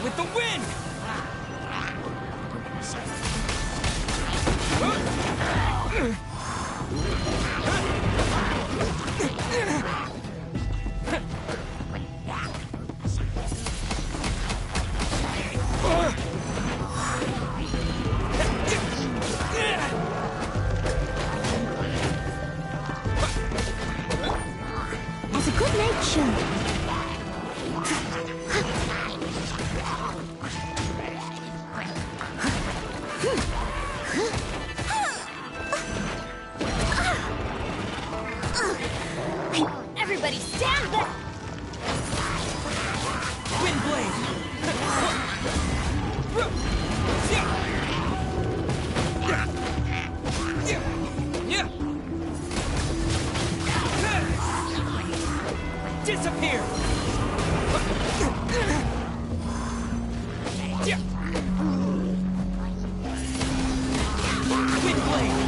With the wind! Has a good nature. Everybody stand back! Wind blade! Disappear! Wind blade!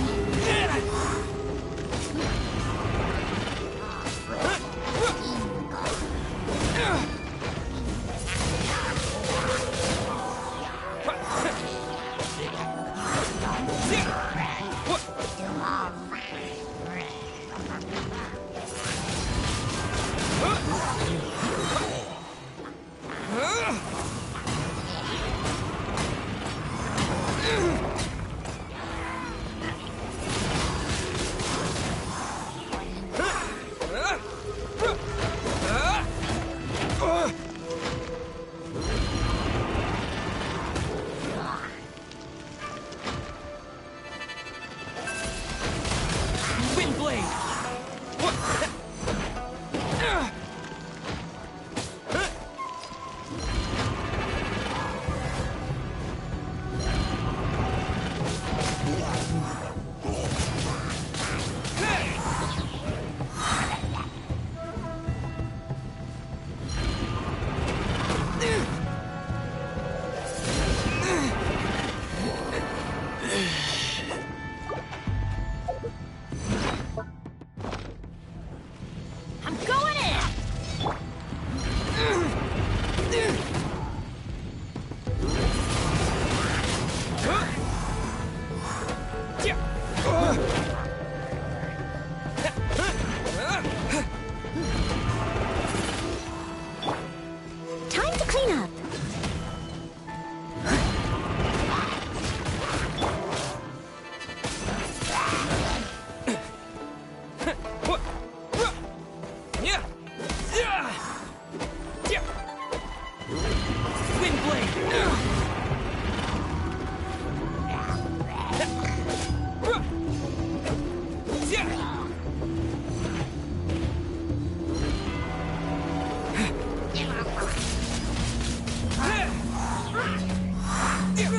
Wind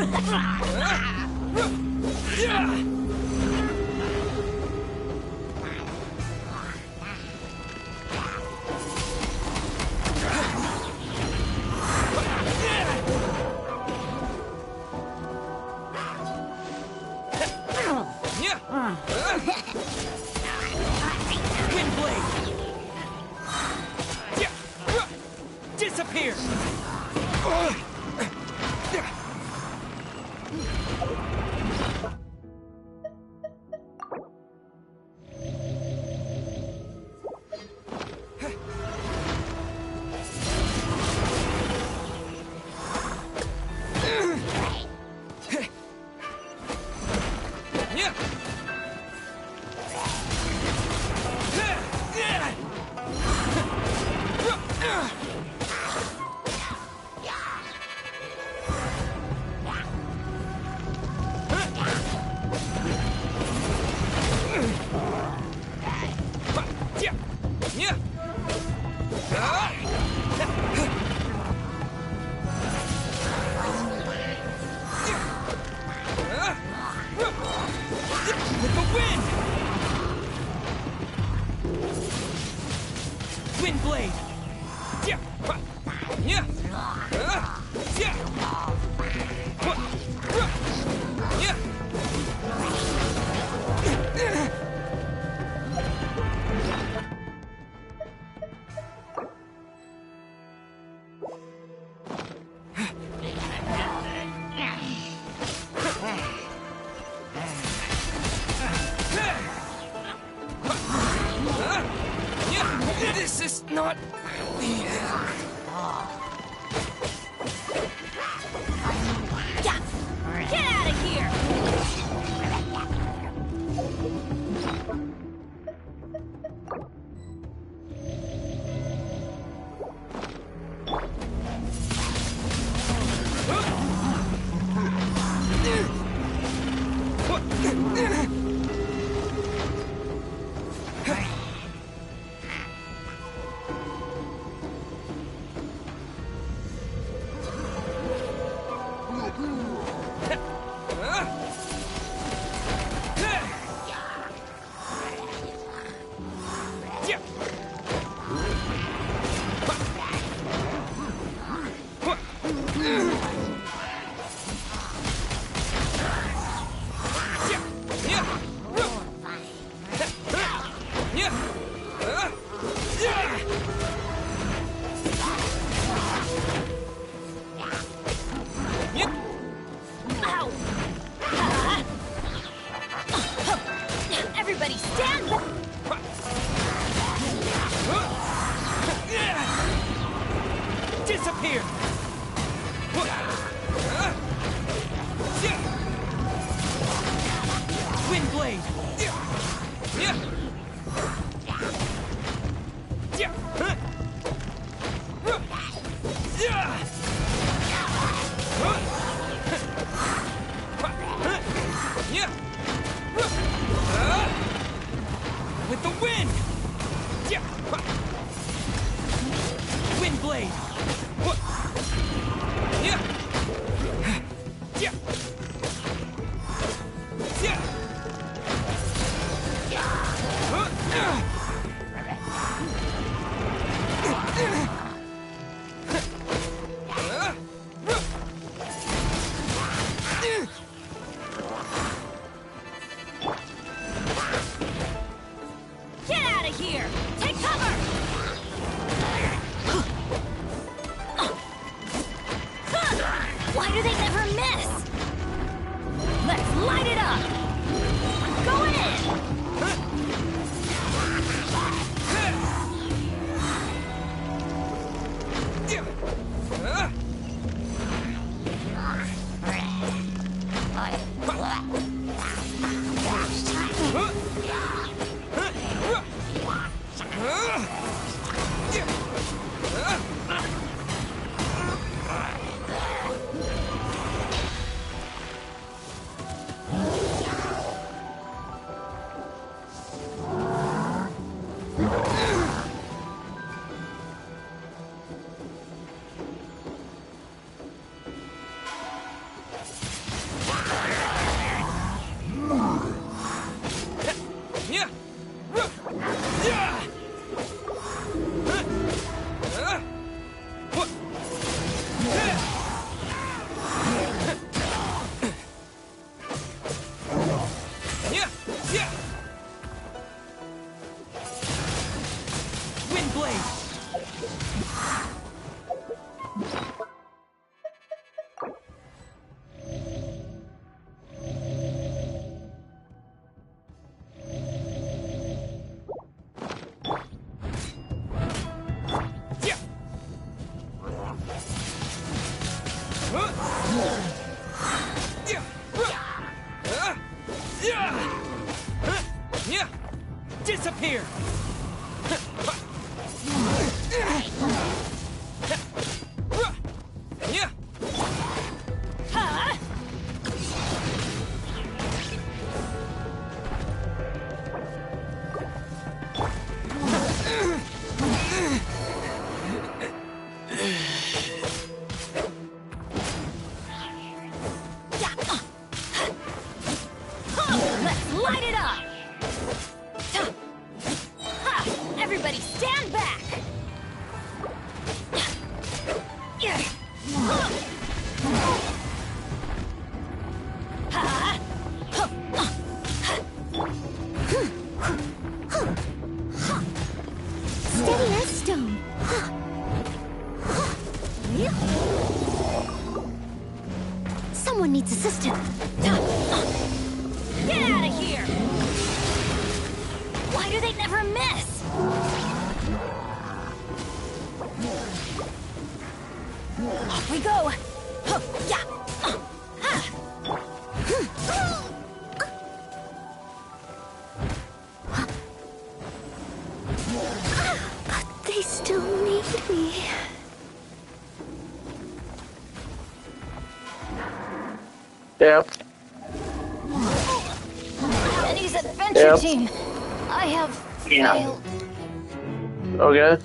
blade! Disappear! With the wind! Wind blade! This is not the end. Get out of here! Everybody stand back! Disappear! Wind blade! With the wind! Wind blade! Get out of here! Take cover! Why do they never miss? Let's light it up! Go in! Disappear! Let's light it up! Everybody stand back! Steady as stone. Someone needs assistance. Get out of here! Why do they never miss? Off we go! Yeah! They still need me. Yep. Penny's adventure team. I have failed. Okay.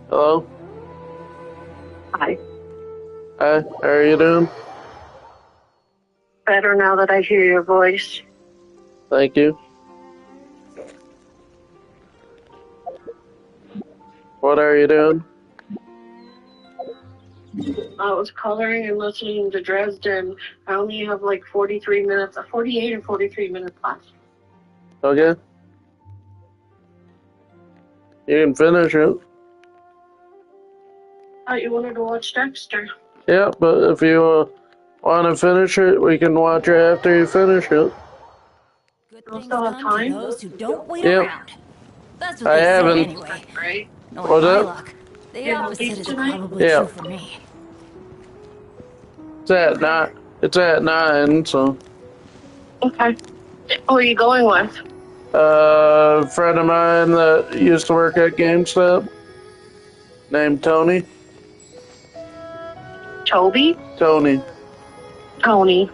Hello? Hi. Hi, how are you doing? Better now that I hear your voice. Thank you. What are you doing? I was coloring and listening to Dresden. I only have like 43 minutes, 48 or 43 minutes left. Okay. You can finish it. Thought you wanted to watch Dexter. Yeah, but if you want to finish it, we can watch it after you finish it. Good We'll things still have come to time? those who don't wait Yep. around. That's what I they haven't. say anyway. Right? Knowing What's my up? luck, the You have opposite beef is tonight? probably Yeah. true for me. It's at 9, so. Okay. Who are you going with? A friend of mine that used to work at GameStop, named Tony. Toby? Tony. Tony.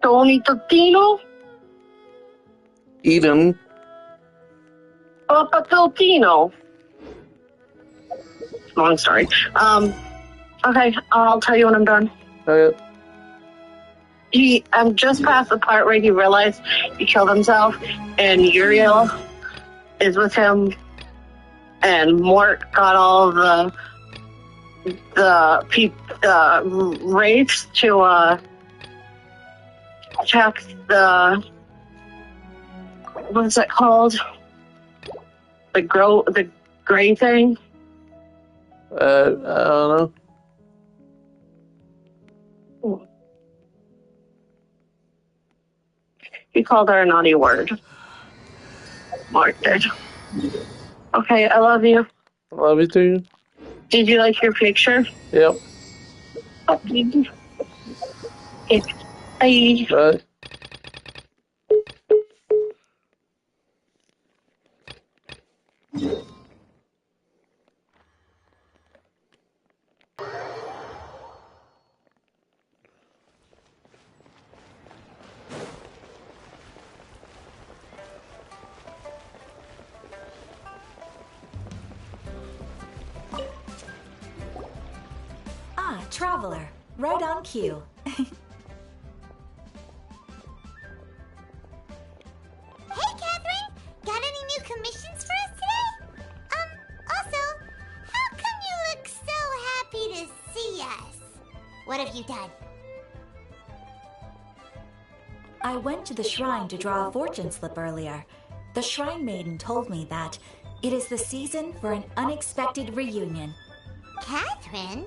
Tony Totino? Eden. Papa Totino. Long story. Okay, I'll tell you when I'm done. Okay. I'm just past the part where he realized he killed himself, and Uriel is with him, and Mort got all the wraiths to check the, what's it called? The gray thing. I don't know. He called her a naughty word. Mark did. Okay, I love you. Love you too. Did you like your picture? Yep. Okay. Bye. Bye. Ah, traveler. Right on cue. Hey, Catherine! Got any new commissions for us today? Also, how come you look so happy to see us? What have you done? I went to the shrine to draw a fortune slip earlier. The shrine maiden told me that it is the season for an unexpected reunion. Catherine?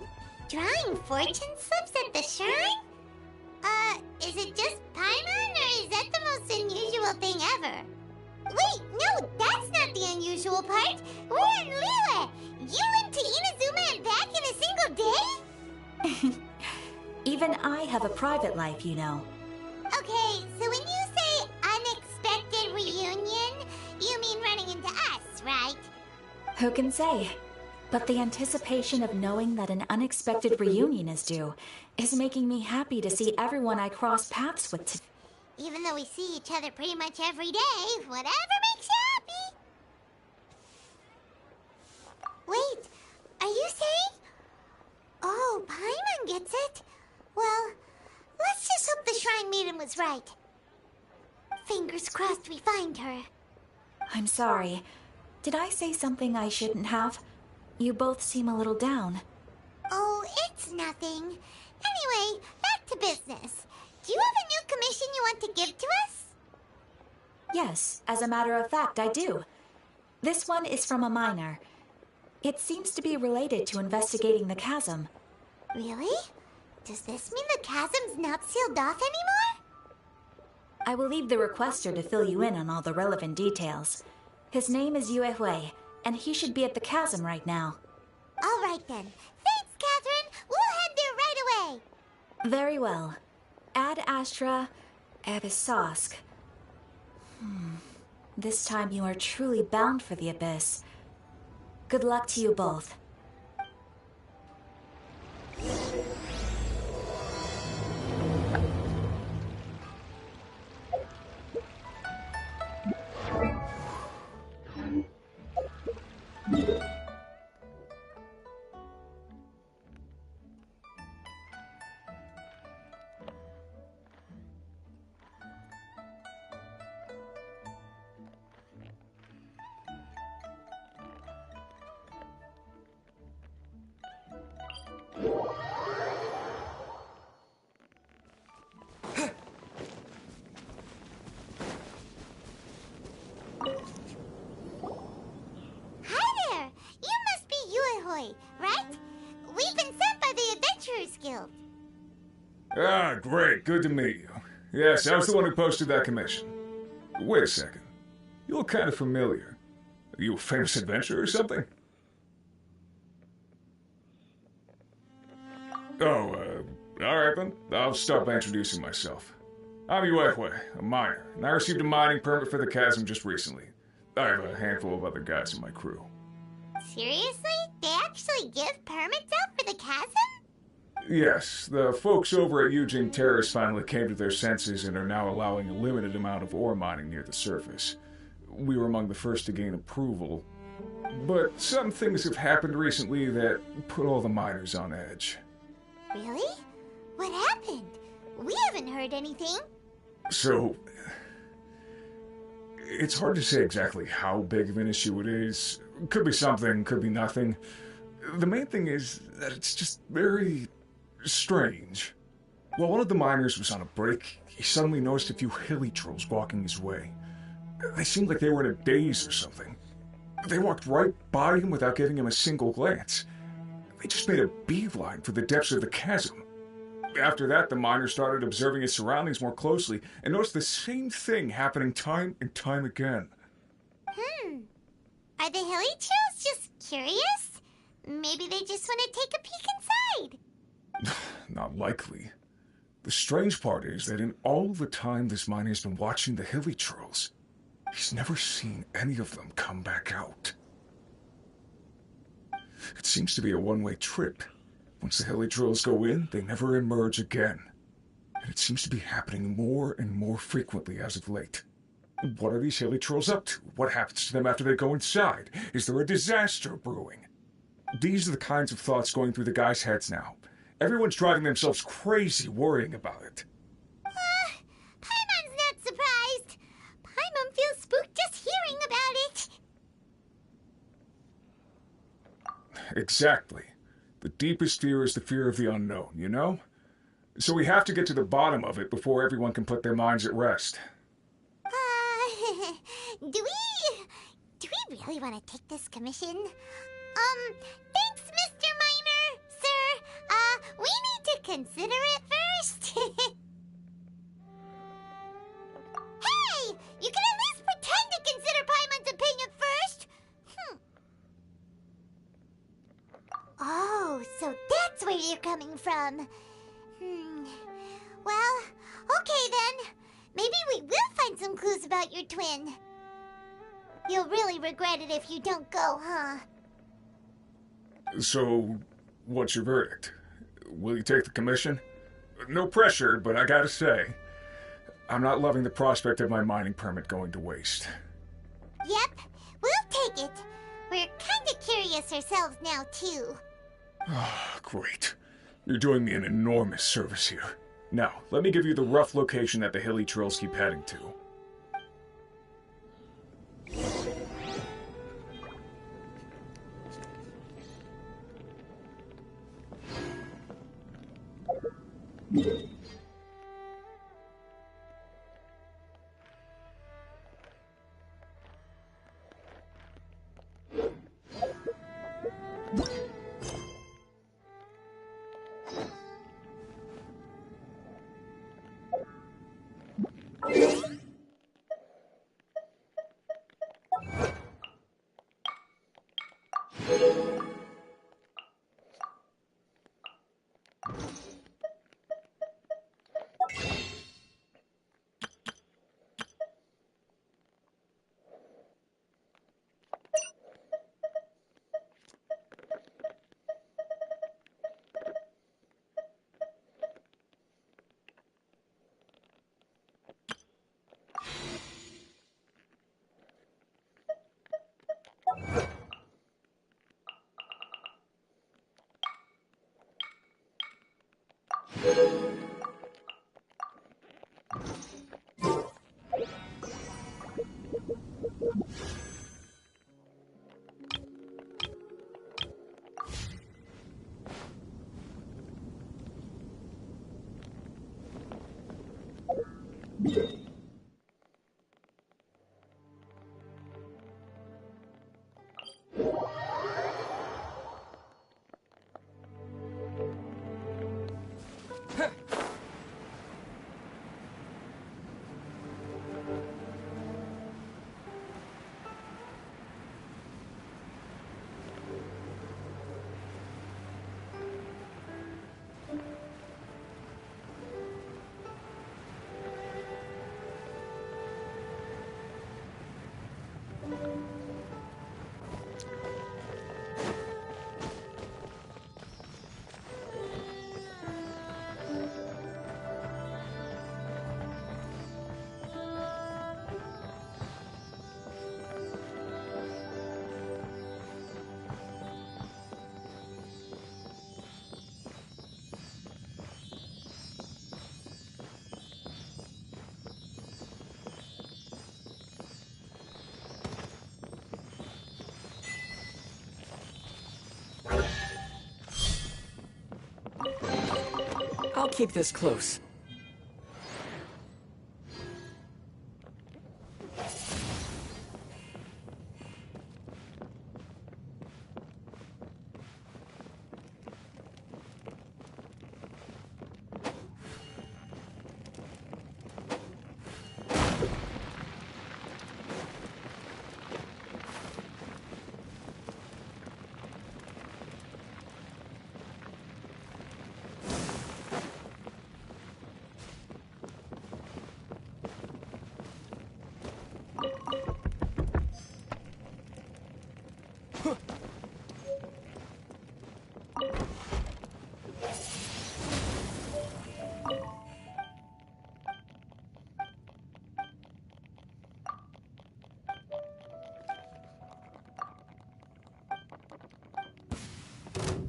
Drawing fortune slips at the shrine? Is it just Paimon, or is that the most unusual thing ever? Wait, no, that's not the unusual part. We're in Liyue. You went to Inazuma and back in a single day? Even I have a private life, you know. Okay, so when you say unexpected reunion, you mean running into us, right? Who can say? But the anticipation of knowing that an unexpected reunion is due is making me happy to see everyone I cross paths with today. Even though we see each other pretty much every day, whatever makes you happy. Wait, are you saying? Oh, Paimon gets it. Well, let's just hope the Shrine Maiden was right. Fingers crossed we find her. I'm sorry. Did I say something I shouldn't have? You both seem a little down. Oh, it's nothing. Anyway, back to business. Do you have a new commission you want to give to us? Yes, as a matter of fact, I do. This one is from a miner. It seems to be related to investigating the chasm. Really? Does this mean the chasm's not sealed off anymore? I will leave the requester to fill you in on all the relevant details. His name is Yue Hui, and he should be at the chasm right now. All right then. Thanks, Catherine. We'll head there right away. Very well. Ad Astra Abyssosk. This time you are truly bound for the abyss. Good luck to you both. Ah, great. Good to meet you. Yes, I was the one who posted that commission. Wait a second. You look kind of familiar. Are you a famous adventurer or something? Oh, alright then. I'll start by introducing myself. I'm Yue Hui, a miner, and I received a mining permit for the chasm just recently. I have a handful of other guys in my crew. Seriously? They actually give permits out for the chasm? Yes, the folks over at Eugene Terrace finally came to their senses and are now allowing a limited amount of ore mining near the surface. We were among the first to gain approval, but some things have happened recently that put all the miners on edge. Really? What happened? We haven't heard anything. So, it's hard to say exactly how big of an issue it is. Could be something, could be nothing. The main thing is that it's just very strange. While one of the miners was on a break, he suddenly noticed a few hilly trolls walking his way. They seemed like they were in a daze or something. They walked right by him without giving him a single glance. They just made a beeline for the depths of the chasm. After that, the miner started observing his surroundings more closely and noticed the same thing happening time and time again. Are the hilly trolls just curious? Maybe they just want to take a peek inside. Not likely. The strange part is that in all the time this miner has been watching the hilly trolls, he's never seen any of them come back out. It seems to be a one-way trip. Once the hilly trolls go in, they never emerge again. And it seems to be happening more and more frequently as of late. What are these hilly trolls up to? What happens to them after they go inside? Is there a disaster brewing? These are the kinds of thoughts going through the guys' heads now. Everyone's driving themselves crazy worrying about it. Paimon's not surprised. Paimon feels spooked just hearing about it. Exactly. The deepest fear is the fear of the unknown, you know? So we have to get to the bottom of it before everyone can put their minds at rest. Do we really want to take this commission? Thanks, Mr. Miner, sir. We need to consider it first. Hey, you can at least pretend to consider So that's where you're coming from. Well, okay then. Maybe we will find some clues about your twin. You'll really regret it if you don't go, huh? So, what's your verdict? Will you take the commission? No pressure, but I gotta say, I'm not loving the prospect of my mining permit going to waste. Yep, we'll take it. We're kinda curious ourselves now, too. Great. You're doing me an enormous service here. Now, let me give you the rough location that the hilly trails keep heading to. I'll keep this close.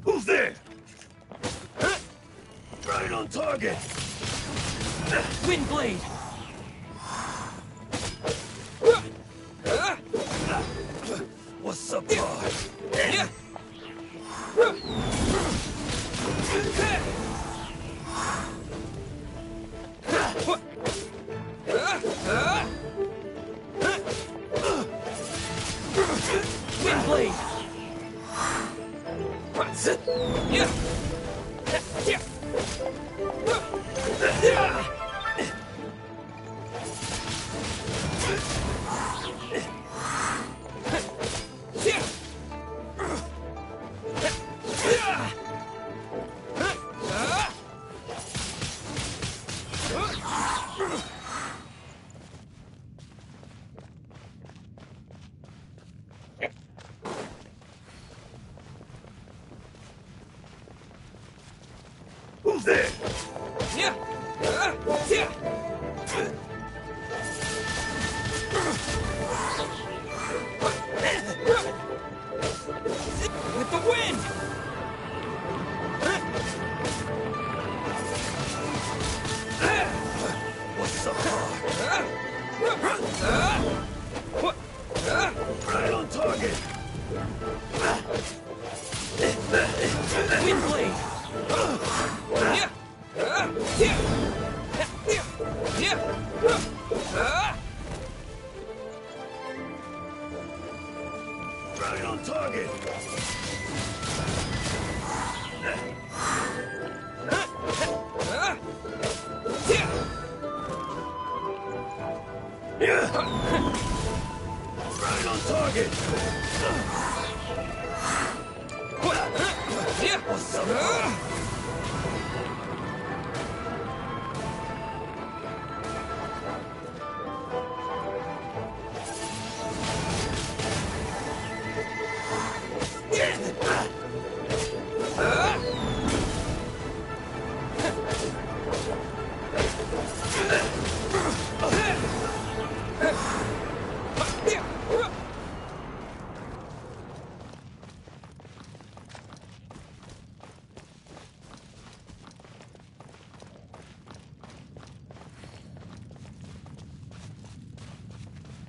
Who's there? Right on target. Windblade! What's up, boy? Windblade! Who's there? Yeah. Yeah. With the wind. What's up, right on target. Wind blade. Yeah. Yeah. Yeah. Right on target. Yeah. Right on target. Yeah. What's up?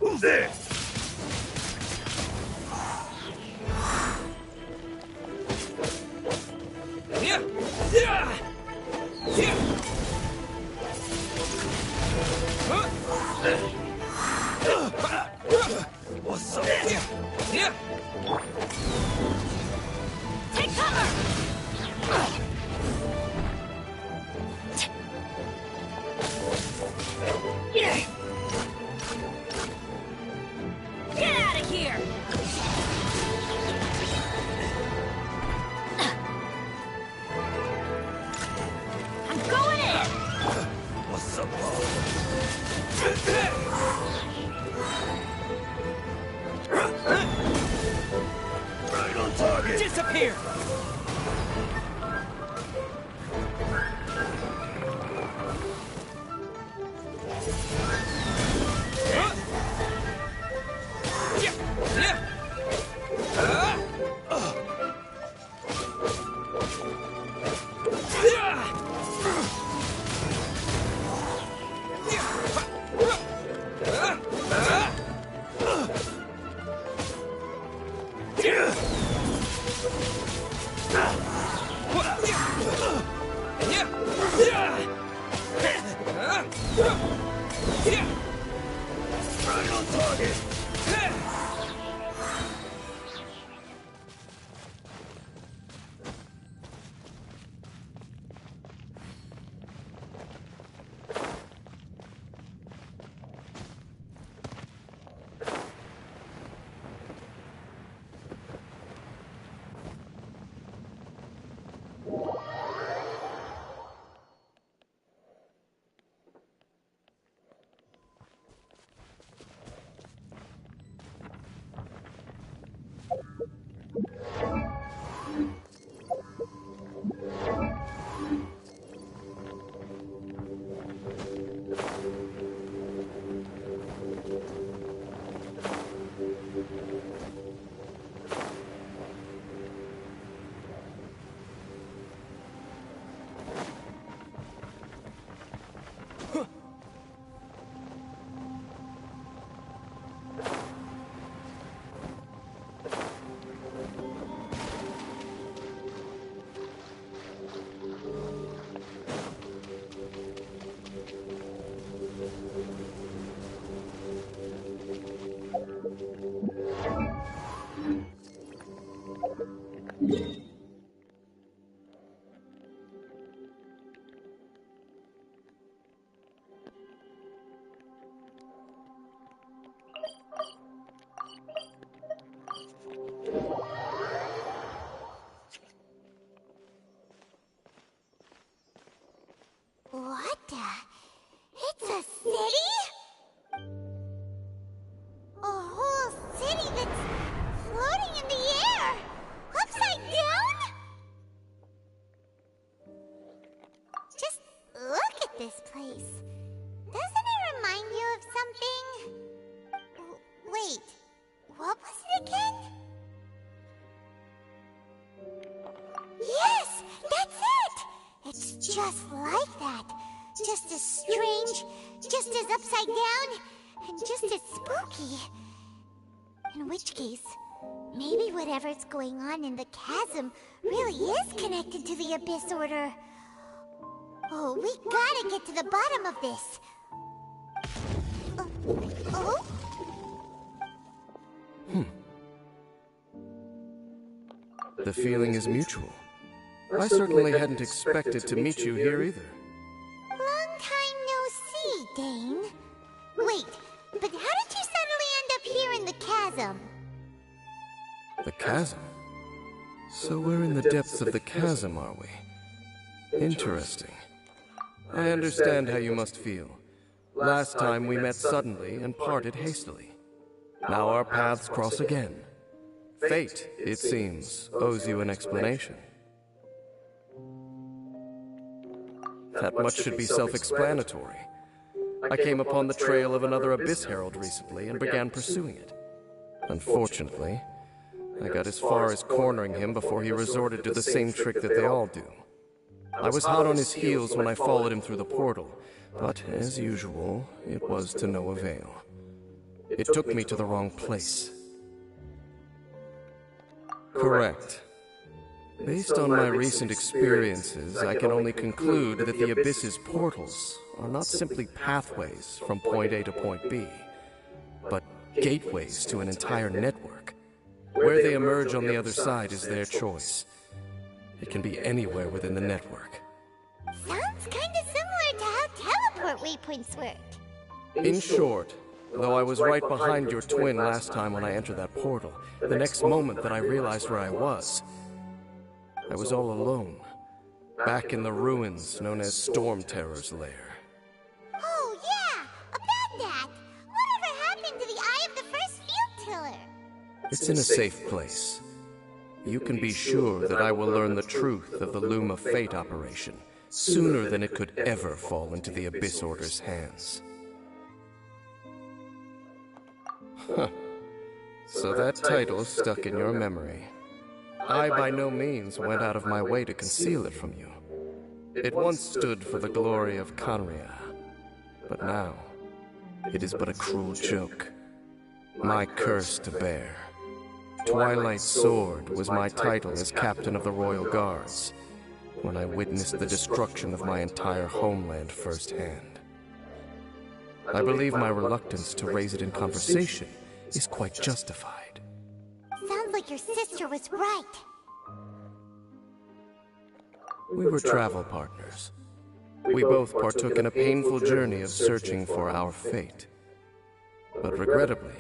Who's there? Yeah. Yeah. Yeah. What's up? Yeah. Take cover! Get out of here! I'm going in! What's up? Right on target. Disappear. Yeah. Yeah. Right on target. What the? It's a city? A whole city that's floating in the air! Upside down? Just like that. Just as strange, just as upside down, and just as spooky. In which case, maybe whatever's going on in the chasm really is connected to the Abyss Order. Oh, we gotta get to the bottom of this. Oh? The feeling is mutual. I certainly hadn't expected to meet you here either. Long time no see, Dane. Wait, but how did you suddenly end up here in the chasm? The chasm? So we're in the depths of the chasm, are we? Interesting. I understand how you must feel. Last time we met suddenly and parted hastily. Now our paths cross again. Fate, it seems, owes you an explanation. That much should be self-explanatory. I came upon the trail of another Abyss Herald recently and began pursuing it. Unfortunately, I got as far as cornering him before he resorted to the same trick that they all do. I was hot on his heels when I followed him through the portal, but as usual, it was to no avail. It took me to the wrong place. Correct. Based on my recent experiences, I can only conclude that the Abyss's portals are not simply pathways from point A to point B, but gateways to an entire network. Where they emerge on the other side is their choice. It can be anywhere within the network. Sounds kinda similar to how teleport waypoints work. In short, though I was right behind your twin last time when I entered that portal, the next moment that I realized where I was all alone, back in the ruins known as Storm Terror's lair. Oh yeah, about that. Whatever happened to the Eye of the First Field Tiller? It's in a safe place. You can be sure that I will learn the truth of the Loom of Fate operation sooner than it could ever fall into the Abyss Order's hands. Huh. So that title stuck in your memory. I by no means went out of my way to conceal it from you. It once stood for the glory of Conria, but now it is but a cruel joke. My curse to bear. Twilight Sword was my title as captain of the Royal Guards when I witnessed the destruction of my entire homeland firsthand. I believe my reluctance to raise it in conversation is quite justified. Sounds like your sister was right. We were travel partners. We both partook in a painful journey of searching for our fate. But regrettably,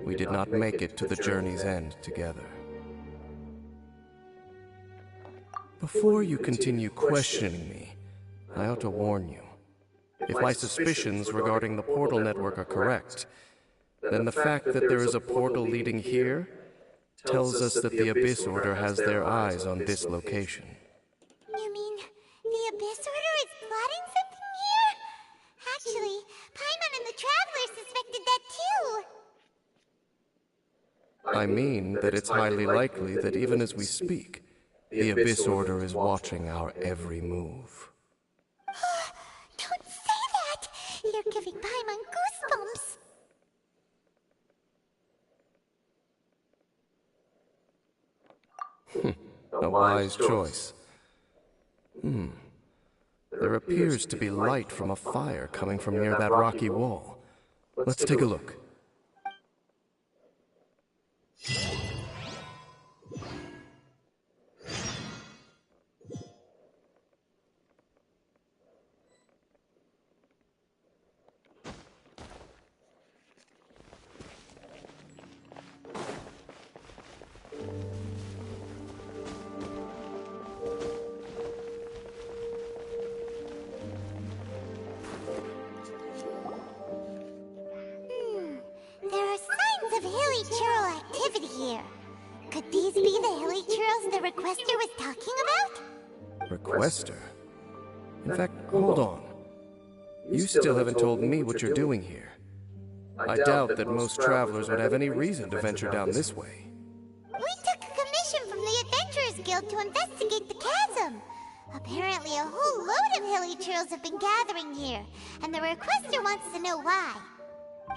we did not make it to the journey's end together. Before you continue questioning me, I ought to warn you. If my suspicions regarding the portal network are correct, then the fact that there is a portal leading here tells us that the Abyss Order has their eyes on this location. You mean the Abyss Order is plotting something here? Actually, Paimon and the Traveler suspected that too. I mean that it's highly likely that even as we speak, the Abyss Order is watching our every move. Don't say that! You're giving Paimon goosebumps. A wise choice. There appears to be light from a fire coming from near that rocky wall. Let's take a look. There are signs of hilly churl activity here. Could these be the hilly churls the requester was talking about? Requester? In fact, hold on. You still haven't told me what you're doing here. I doubt that most travelers would have any reason to venture down this way. We took a commission from the Adventurers Guild to investigate the chasm. Apparently a whole load of hilly churls have been gathering here, and the requester wants to know why.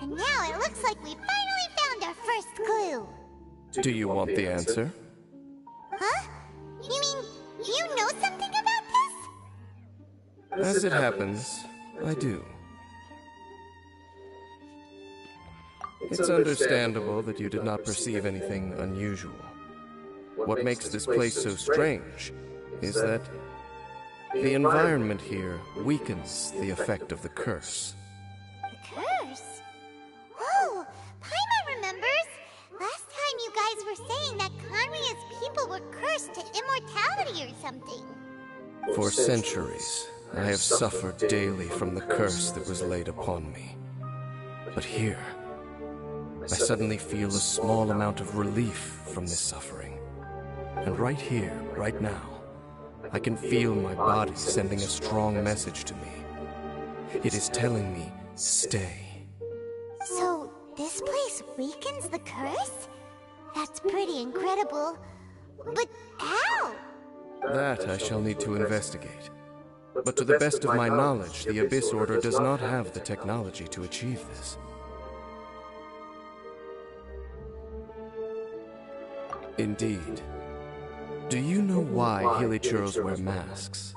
And now it looks like we finally found our first clue. Do you want the answer? Huh? You mean, you know something about this? As it happens, I do. It's understandable that you did not perceive anything unusual. What makes this place so strange is that the environment here weakens the effect of the curse. The curse? Oh, Paimon remembers! Last time you guys were saying that Conria's people were cursed to immortality or something. For centuries, I have suffered daily from the curse that was laid upon me. But here, I suddenly feel a small amount of relief from this suffering. And right here, right now, I can feel my body sending a strong message to me. It is telling me, stay. So, this place weakens the curse? That's pretty incredible. But how? That I shall need to investigate. But to the best of my knowledge, the Abyss Order does not have the technology to achieve this. Indeed. Do you know why Hilichurls wear masks?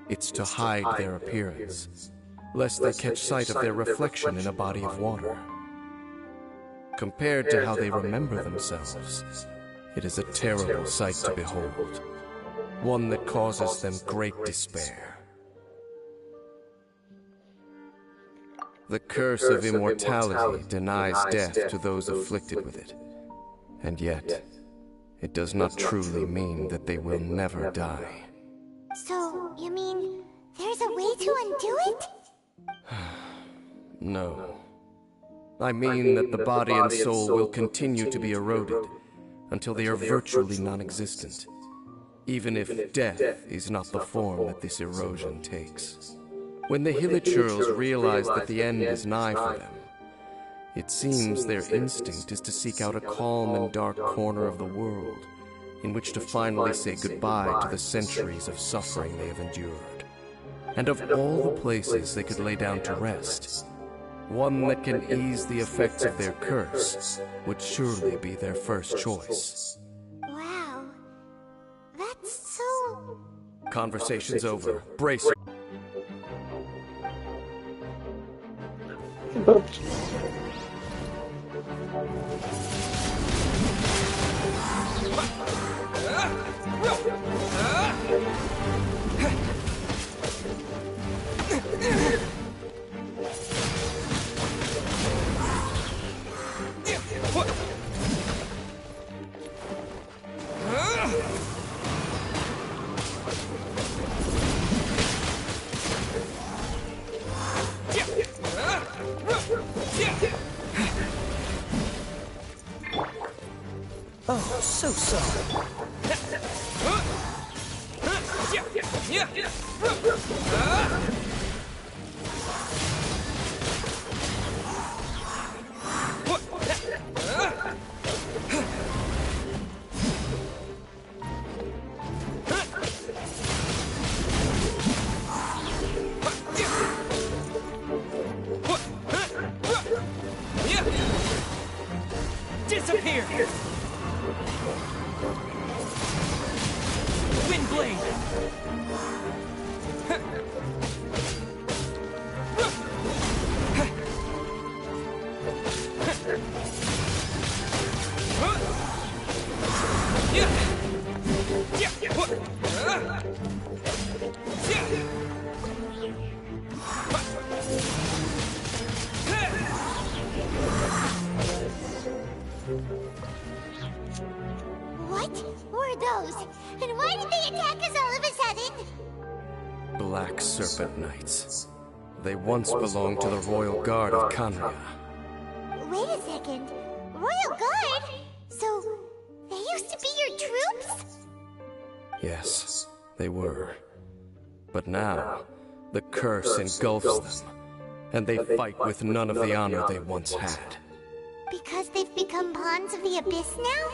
It's to hide their appearance, lest they catch sight of their reflection in a body of water. Compared to how they remember themselves, it is a terrible sight to behold, one that causes them great despair. The curse of immortality denies death to those afflicted with it. And yet, it does not truly mean that they will never die. So, you mean, there's a way to undo it? No. I mean that the body and soul will continue to be eroded until they are virtually non-existent, even if death is not the form that this erosion takes. When the Hilichurls realize that the end is nigh for them, it seems their instinct is to seek out a calm and dark corner of the world in which to finally say goodbye to the centuries of suffering they have endured. And of all the places they could lay down to rest, one that can ease the effects of their curse would surely be their first choice. Wow. That's so... Conversation's over. Brace yourself. Oh, so sorry. Disappear! Windblade! What were those? And why did they attack us all of a sudden? Black Serpent Knights. They once belonged to the Royal Guard of Kanria. Wait a second. Royal Guard? So, they used to be your troops? Yes, they were. But now, the curse engulfs them, and they fight with none of the honor they once had. Because they've become pawns of the Abyss now?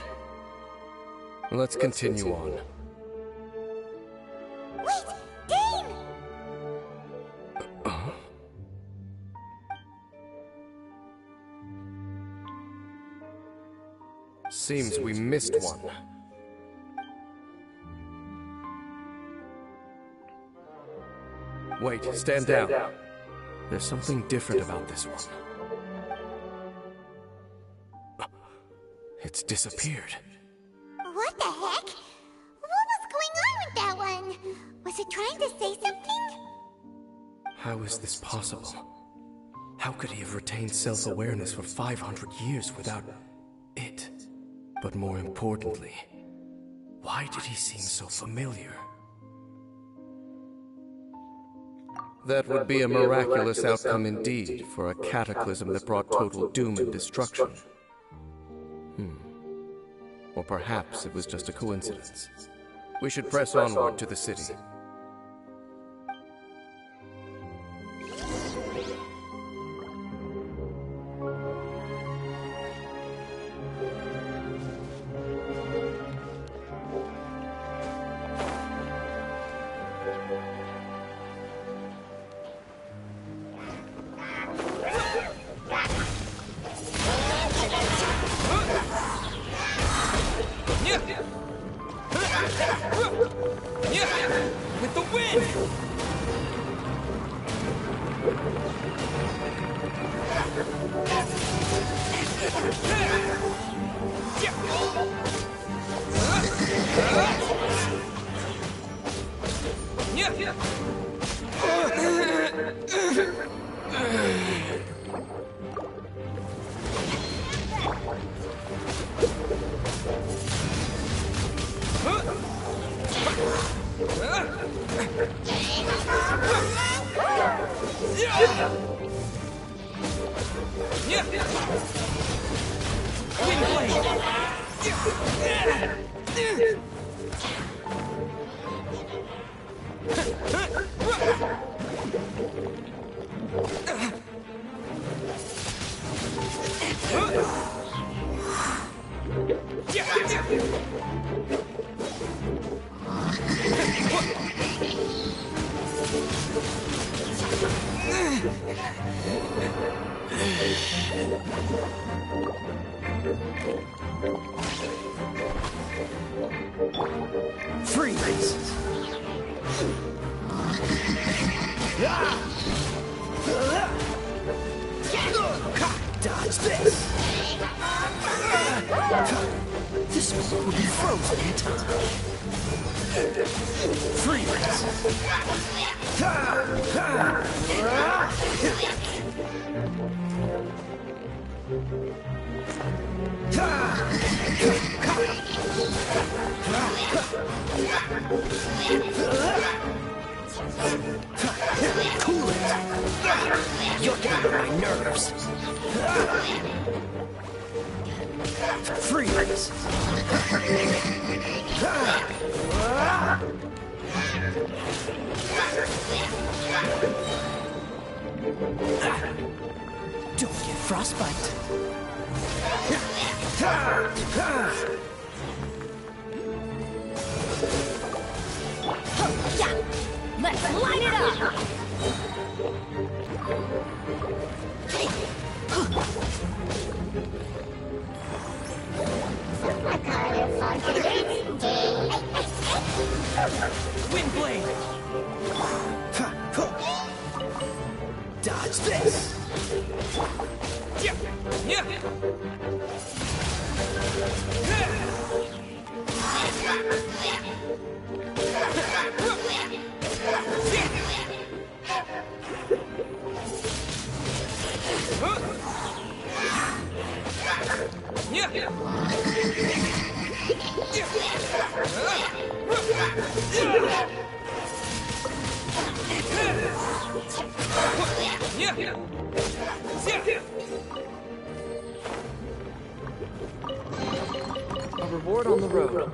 Let's continue on. Wait, Dane! Seems we missed one. Wait, stand down. There's something different about this one. It's disappeared. What the heck? What was going on with that one? Was it trying to say something? How is this possible? How could he have retained self-awareness for 500 years without it? But more importantly, why did he seem so familiar? That would be a miraculous outcome indeed for a cataclysm that brought total doom and destruction. Or perhaps it was just a coincidence. We should press onward to the city. With the wind! Freeze! Dodge this! This one will be frozen in time. Freeze! Cool it! You're getting on my nerves! Freeze! Don't get frostbite! Let's light it up! Wind blade! Dodge this! A reward on the road.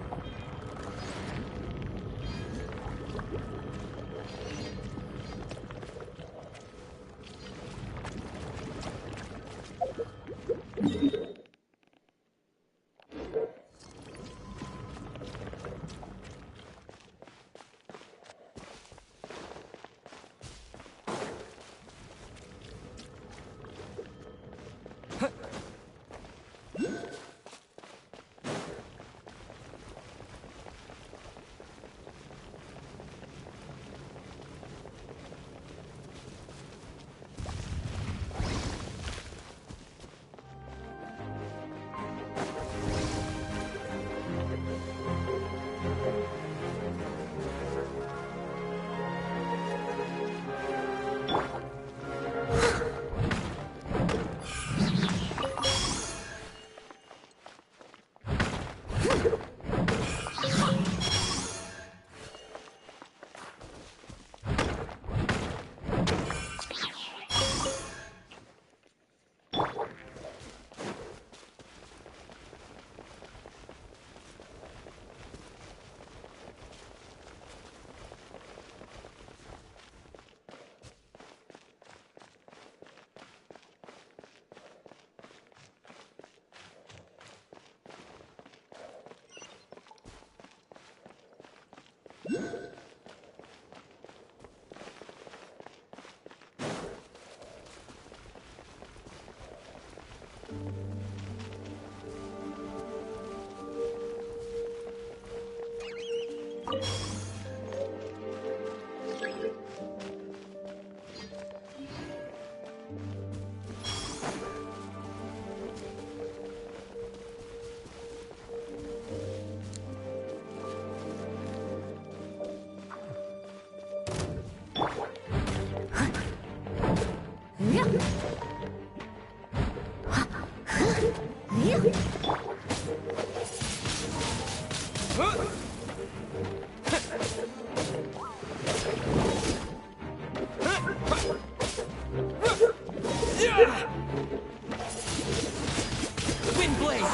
Wind blade.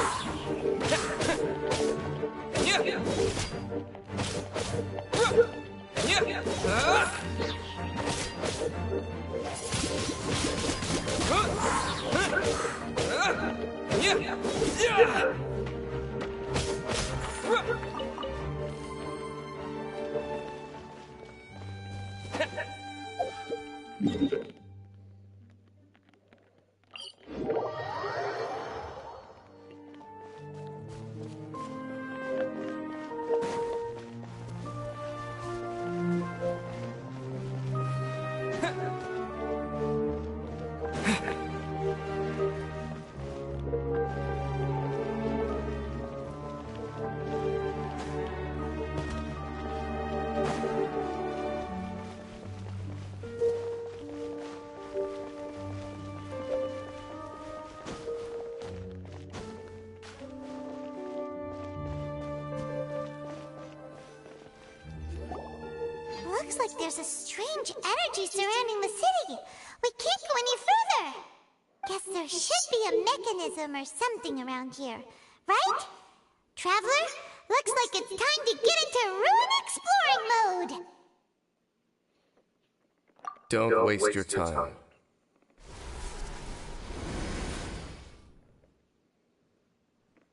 Looks like there's a strange energy surrounding the city. We can't go any further. Guess there should be a mechanism or something around here, right? Traveler, looks like it's time to get into ruin exploring mode. Don't waste your time.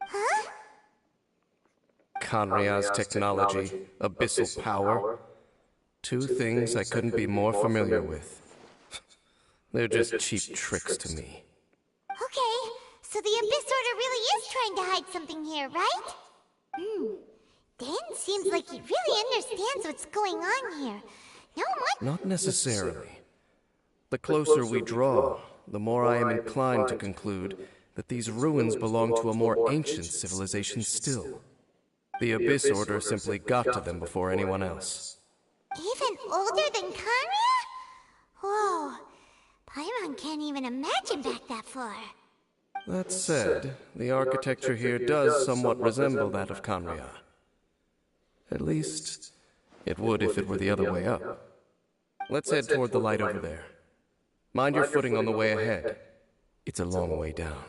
Huh? Conria's technology, abyssal power. Two things I couldn't be more familiar with. They're just cheap tricks to me. Okay, so the Abyss Order really is trying to hide something here, right? Dan seems like he really understands what's going on here. No one... Not necessarily. The closer we draw, the more I am inclined to conclude that these ruins belong to a more ancient civilization still. The Abyss Order simply got to them before anyone else. Even older than Conria? Whoa, Paimon can't even imagine back that far. That said, the architecture here does somewhat resemble that of Conria. At least, it would if it were the other way up. Let's head toward the light over there. Mind your footing on the way ahead. It's a long way down.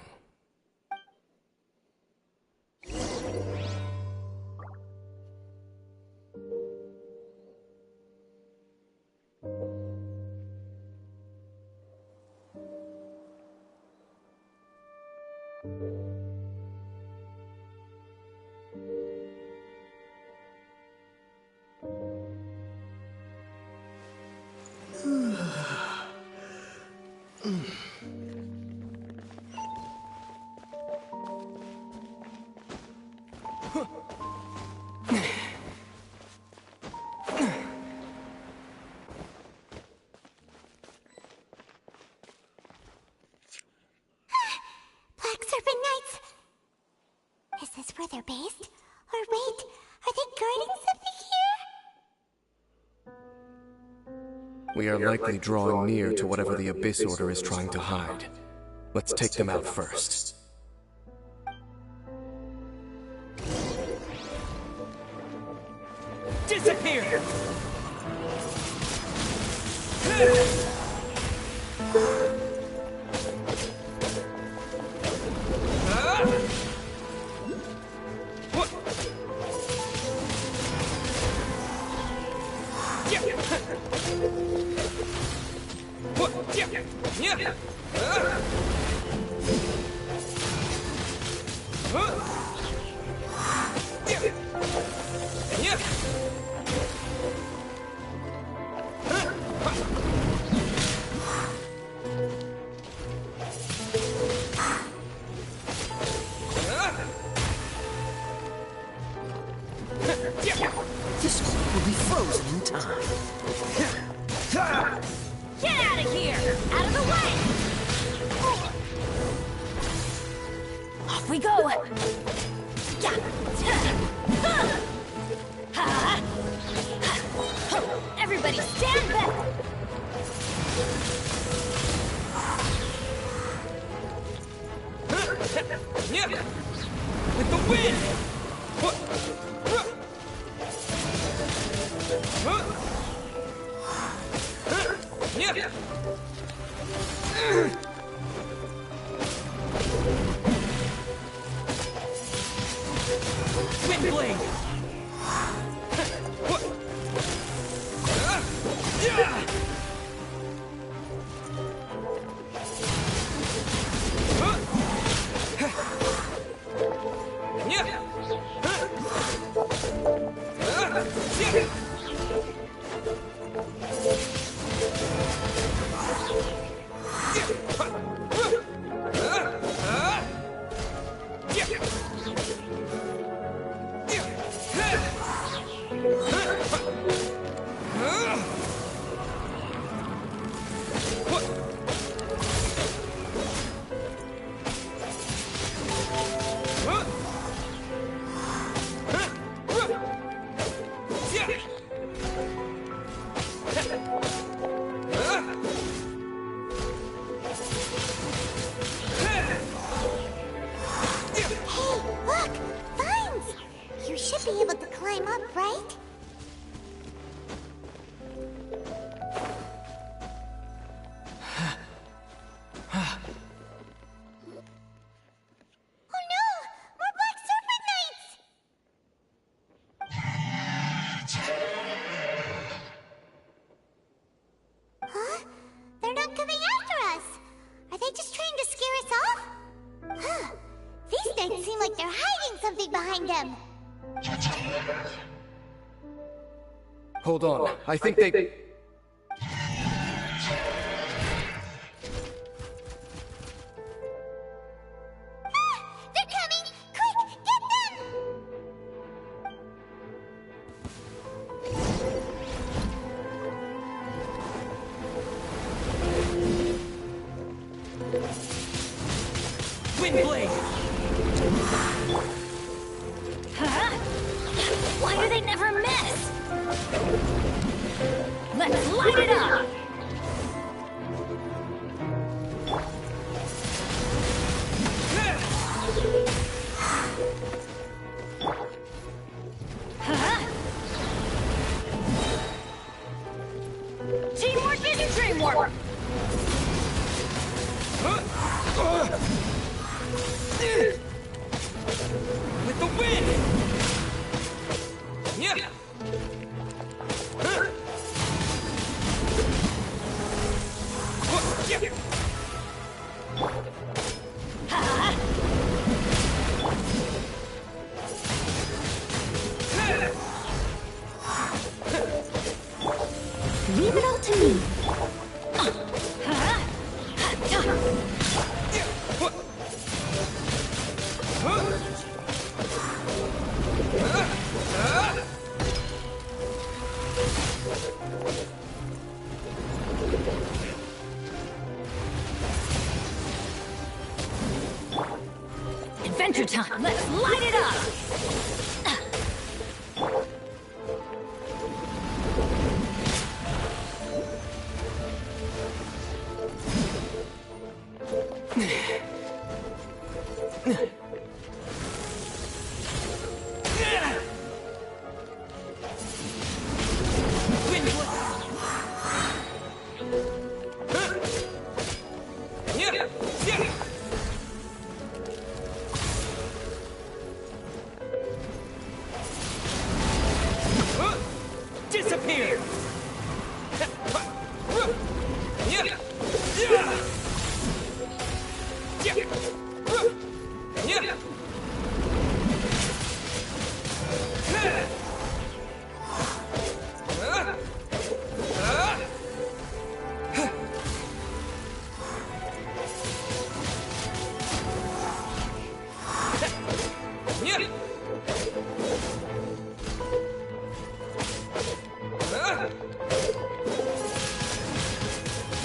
Black Serpent Knights! Is this where they're based? Or wait, are they guarding something here? We are likely drawing near to whatever the Abyss Order is trying to hide. Let's take them out first. Disappear! This one will be frozen in time. Get out of here! Out of the way! Off we go! Everybody stand back! With the wind! Wind blade! Look! Vines! You should be able to climb up, right? Oh no! More black serpent knights! Huh? They're not coming after us! Are they just trying to scare us off? Huh. These knights seem like they're hiding something behind them. Hold on. I think they... Ah! They're coming! Quick, get them! Wind blade! Huh? Why do they never miss? Let's light it up! Huh? Teamwork is dreamwork! With the wind! Leave it all to me. Adventure time! Let's light it up! Disappear!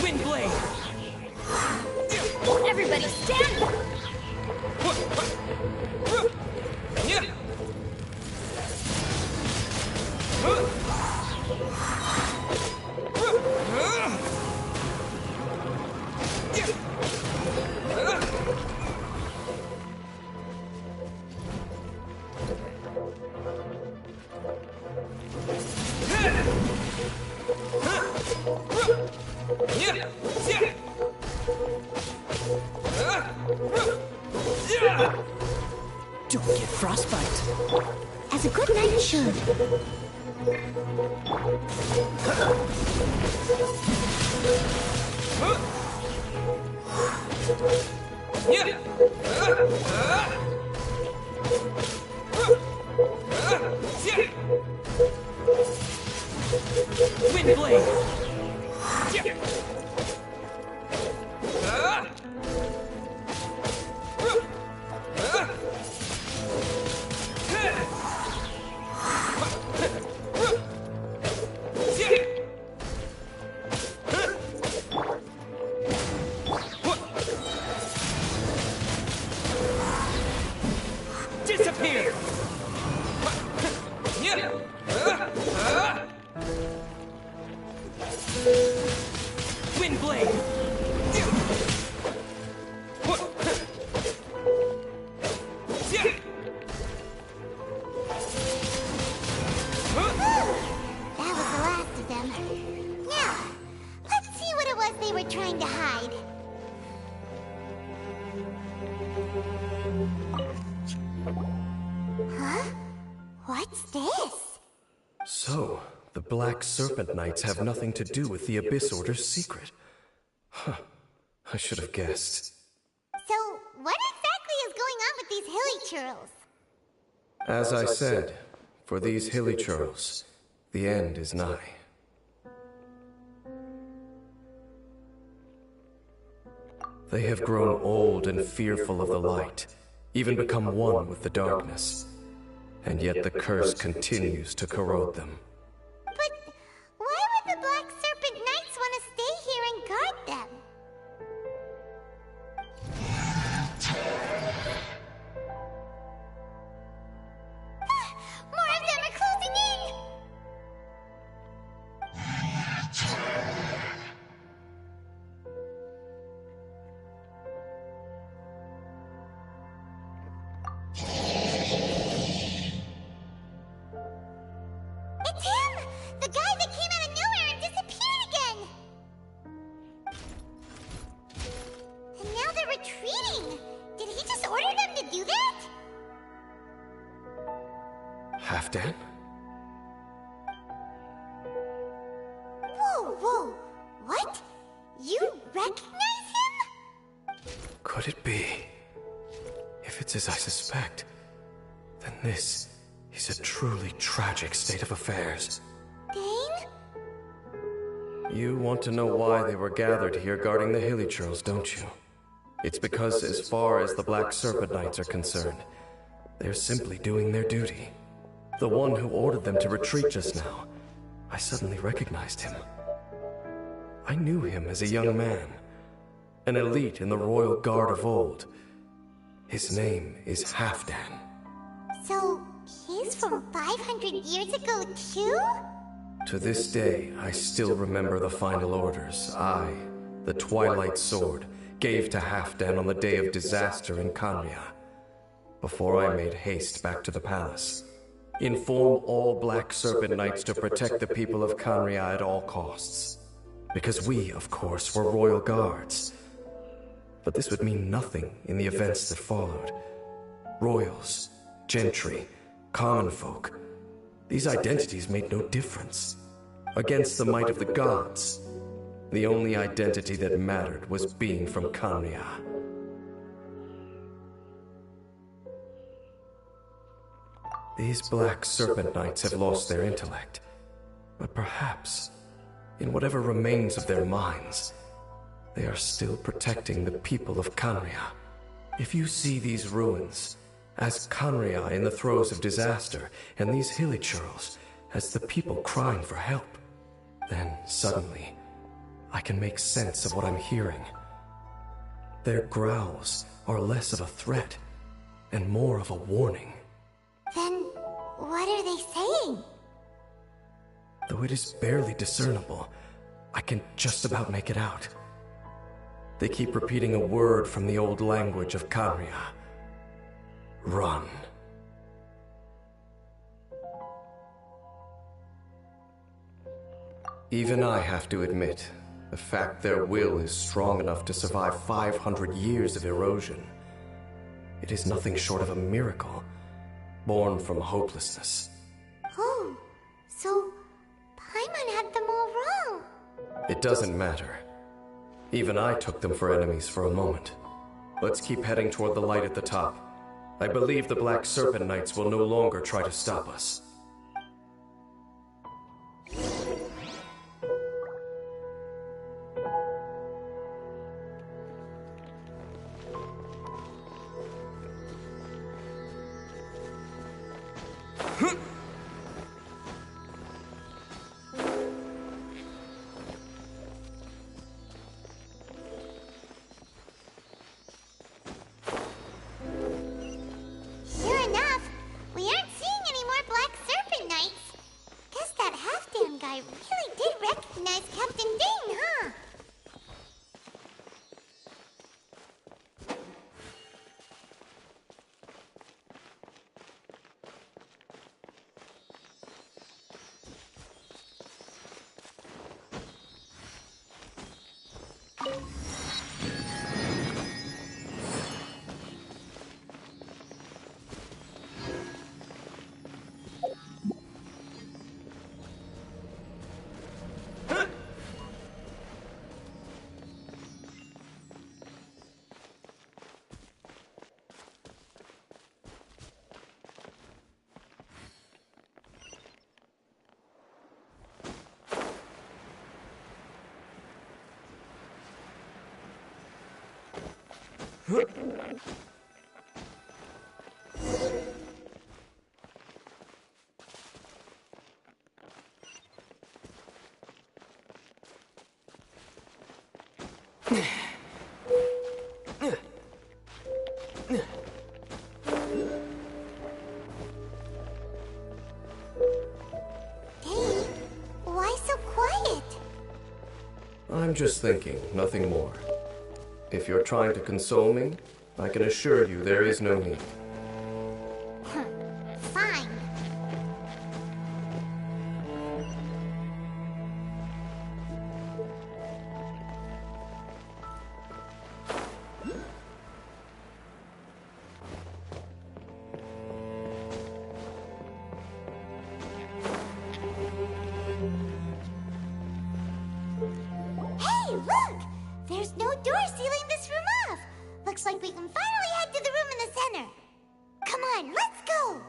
Wind blade! Everybody stand! Don't get frostbite. As a good knight should. Windblade! Disappear! Windblade! That was the last of them. Now, let's see what it was they were trying to hide. Huh? What's this? So, the Black Serpent Knights have nothing to do with the Abyss Order's secret. Huh. I should have guessed. So, what exactly is going on with these hilly churls? As I said, for these hilly churls, the end is nigh. They have grown old and fearful of the light, even become one with the darkness. And yet the curse continues to corrode them. But why would the Black Serpent Knights want to stay here and guard them? More of them are closing in! It's him! The guy that came out of nowhere and disappeared again! And now they're retreating! Did he just order them to do that? Halfdan? Whoa, whoa! What? You recognize him? Could it be? If it's as I suspect, then this is a truly tragic state of affairs. Dane? You want to know why they were gathered here guarding the hilly churls, don't you? It's because as far as the Black Serpent Knights are concerned, they're simply doing their duty. The one who ordered them to retreat just now, I suddenly recognized him. I knew him as a young man, an elite in the royal guard of old. His name is Halfdan. So, he's from 500 years ago too? To this day, I still remember the final orders I, the Twilight Sword, gave to Halfdan on the day of disaster in Kanria, before I made haste back to the palace. Inform all Black Serpent Knights to protect the people of Kanria at all costs. Because we, of course, were royal guards. But this would mean nothing in the events that followed. Royals, gentry, common folk. These identities made no difference. Against the might of the gods, the only identity that mattered was being from Kanria. These Black Serpent Knights have lost their intellect, but perhaps, in whatever remains of their minds, they are still protecting the people of Kanria. If you see these ruins as Kanria in the throes of disaster, and these hilly churls as the people crying for help, then suddenly I can make sense of what I'm hearing. Their growls are less of a threat and more of a warning. Then, what are they saying? Though it is barely discernible, I can just about make it out. They keep repeating a word from the old language of Kanria. Run. Even I have to admit, the fact their will is strong enough to survive 500 years of erosion It is nothing short of a miracle, born from hopelessness. Oh, so Paimon had them all wrong. It doesn't matter. Even I took them for enemies for a moment. Let's keep heading toward the light at the top. I believe the Black Serpent Knights will no longer try to stop us. Sure enough, we aren't seeing any more Black Serpent Knights. Guess that half-damn guy really did recognize Captain Ding, huh? Dang, why so quiet? I'm just thinking, nothing more. If you're trying to console me, I can assure you there is no need. Fine. Hey, look! There's no door sealing this room off. Looks like we can finally head to the room in the center. Come on, let's go!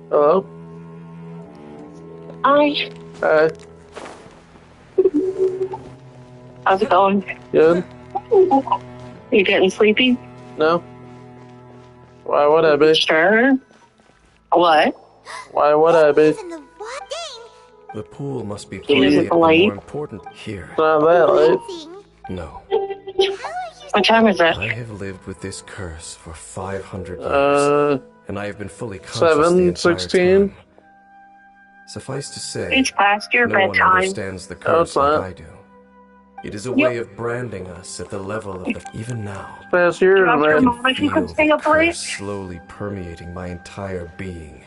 Hello? Hi. Hi. How's it going? Good? You getting sleepy? No? Why would I be? Sure. What? Why would I be? In the what? Dang! The pool must be Is it plenty late? more important here. It's not that late. Thing. No. How are you? What time is it? I have lived with this curse for 500 years, and I have been fully conscious the 7, entire 16? time. Suffice to say, It's past your no one bedtime. understands the No, curse it's not. like I do. It is a way of branding us at the level of the... Even now, Past years, Drop your man. mom if you feel could stay the up late. curse slowly permeating my entire being,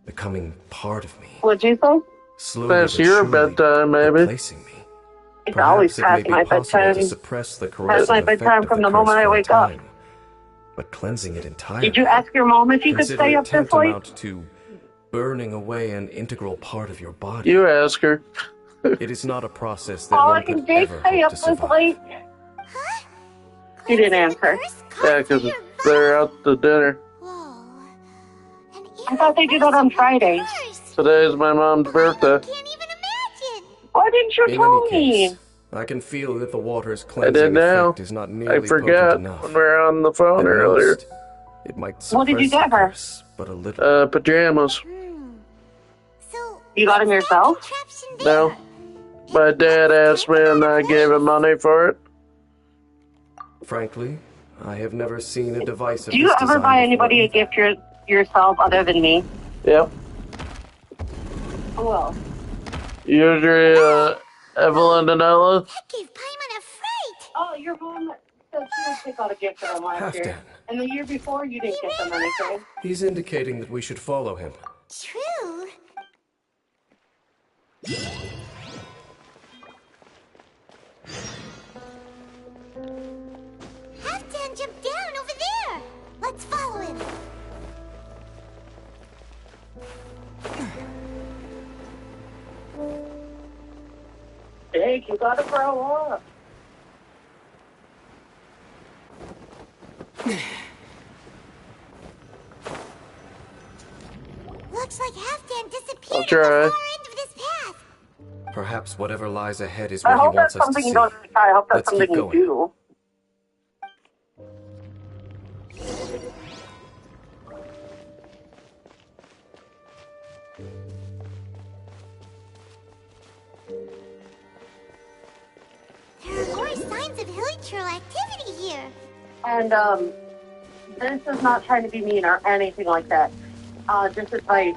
becoming part of me. What'd you say? Slowly Past but your surely bedtime, maybe. replacing me. It's always Perhaps it may past be my possible to bedtime. suppress the corrosive my effect bedtime of from the the moment curse I for a wake up. time, but cleansing it entirely. Did you ask your mom if you could Consider stay it up this late? tantamount to burning away an integral part of your body. You ask her. It is not a process that Oh, one I can could date ever stay hope up to this survive. late. She didn't answer. Yeah, because they're out to dinner. Whoa. An I thought they did that on Fridays. curse. Today's my mom's birthday. Can't even imagine. Why didn't you In tell any me? case, I can feel that the water's I cleansing did now. effect is not nearly I forgot potent enough. when we were on the phone At earlier. most, it might suppress What did you get the her? curse, but a little. Pajamas. So You got him yourself? contraption No. My dad asked me and I gave him money for it. Frankly, I have never seen a device of Do you this ever design buy anybody a before. gift yourself other than me? Yep. Who else? Usually, Evelyn and Ella. That gave Paimon a fright. Oh, your mom said she would pick out a gift for them last year. Halfdan. And the year before, you didn't get them anything. He's indicating that we should follow him. True. Halfdan jumped down over there. Let's follow him. Jake, you gotta grow up. Looks like Halfdan disappeared I'll at the try. far end of this path. Perhaps whatever lies ahead is I what he hope wants that's us to something see. you don't try. I hope that's Let's keep something you going. do. There are more signs of hilichurl activity here. And this is not trying to be mean or anything like that. Just advice.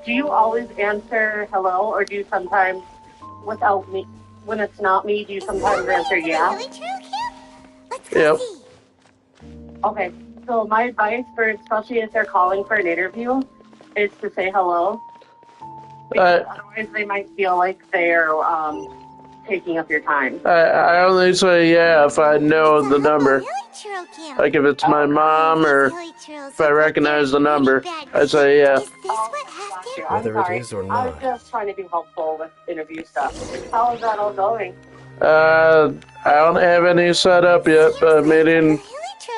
Do you always answer hello, or do you sometimes, without me, when it's not me, do you sometimes answer yeah? Hilichurl camp? Let's go Yep. see. Okay, so my advice for, especially if they're calling for an interview, is to say hello. Because otherwise they might feel like they're taking up your time. I only say yeah if I know It's a the number. hilichurl camp. Like if it's my mom or if I recognize the number, I say yeah. Is this what Halfdan? I'm Whether it sorry. is or I was not. just trying to be helpful with interview stuff. How is that all going? I don't have any set up yet, but I'm meeting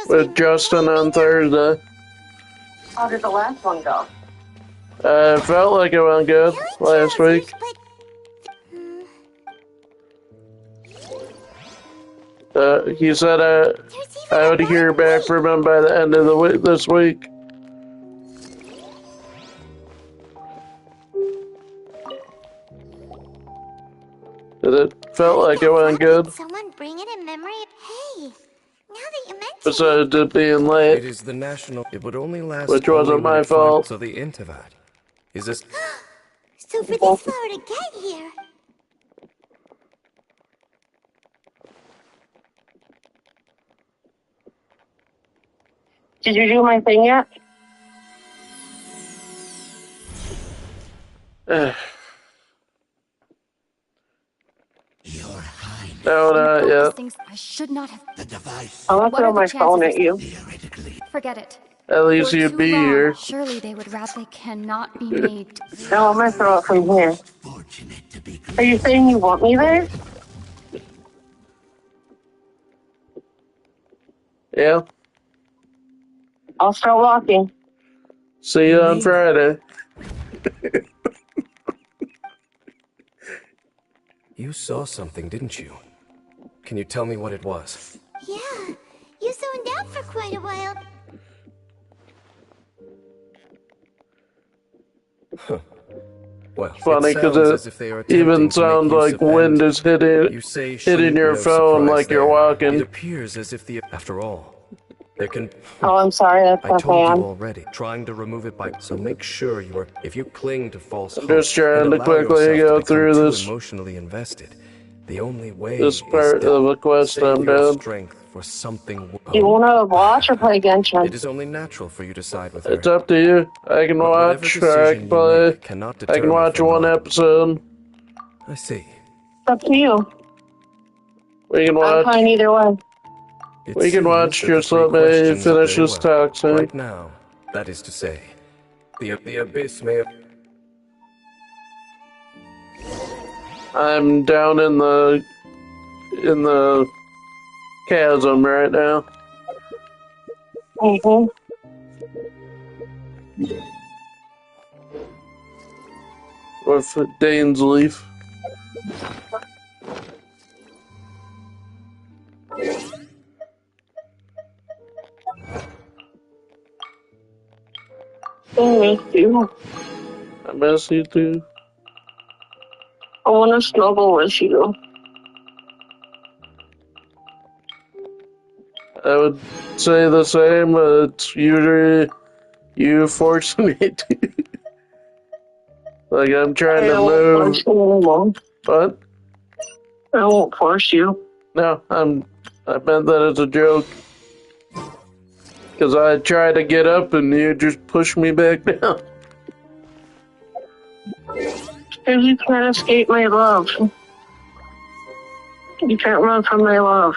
with Justin on Thursday. How did the last one go? It felt like it went good last week. He said I would hear back from him by the end of the week this week. It felt like it went good, Someone bring it in memory. Hey, now that you mention besides it being It late. is the national. It would only last. Which wasn't only when my it fault. climbed to the Intivat. Is this? so for this flower to get here, Did you do my thing yet? No, not Those yet. things I should not have. I'm gonna What throw are the my phone chances at you. Forget it. At least For you'd too be long, here. Surely they would rap. They cannot be made. No, I'm gonna throw it from here. Are you saying you want me there? Yeah. I'll start walking. See you on Friday. You saw something, didn't you? Can you tell me what it was? yeah, you zoned out for quite a while. Well, Funny it sounds as if they are attempting even to make sounds use like of wind and is hitting you say hitting shouldn't, your no phone surprise like you're there. walking. It appears as if the after all, there can. Oh, I'm sorry, that's I my told you fan. already. Trying to remove it by. So make sure you are. If you cling to false I'm hope just trying and to allow quickly yourself go to become through too this emotionally invested, the only way this is part to of a quest save I'm your doing. strength for something. You wanna watch or play It Genshin? is only natural for you to side with her. It's up to you. I can But whatever watch or I decision can you play. make cannot I deter can me watch from one mine. episode. I see. It's up to you. We can I'm watch. fine either way. It We can seems watch. that the Just three let me questions finish very this well. talk soon. Right now, that is to say, the abyss may have. I'm down in the chasm right now. Mm-hmm. With Dane's leaf. I miss you. I miss you too. I wanna snuggle with you. I would say the same, but it's usually you forcing me to. Like I'm trying I to won't move. force you anymore. What? I won't force you. No, I'm I meant that as a joke. Because I tried to get up and you just pushed me back down. Because you can't escape my love. You can't run from my love.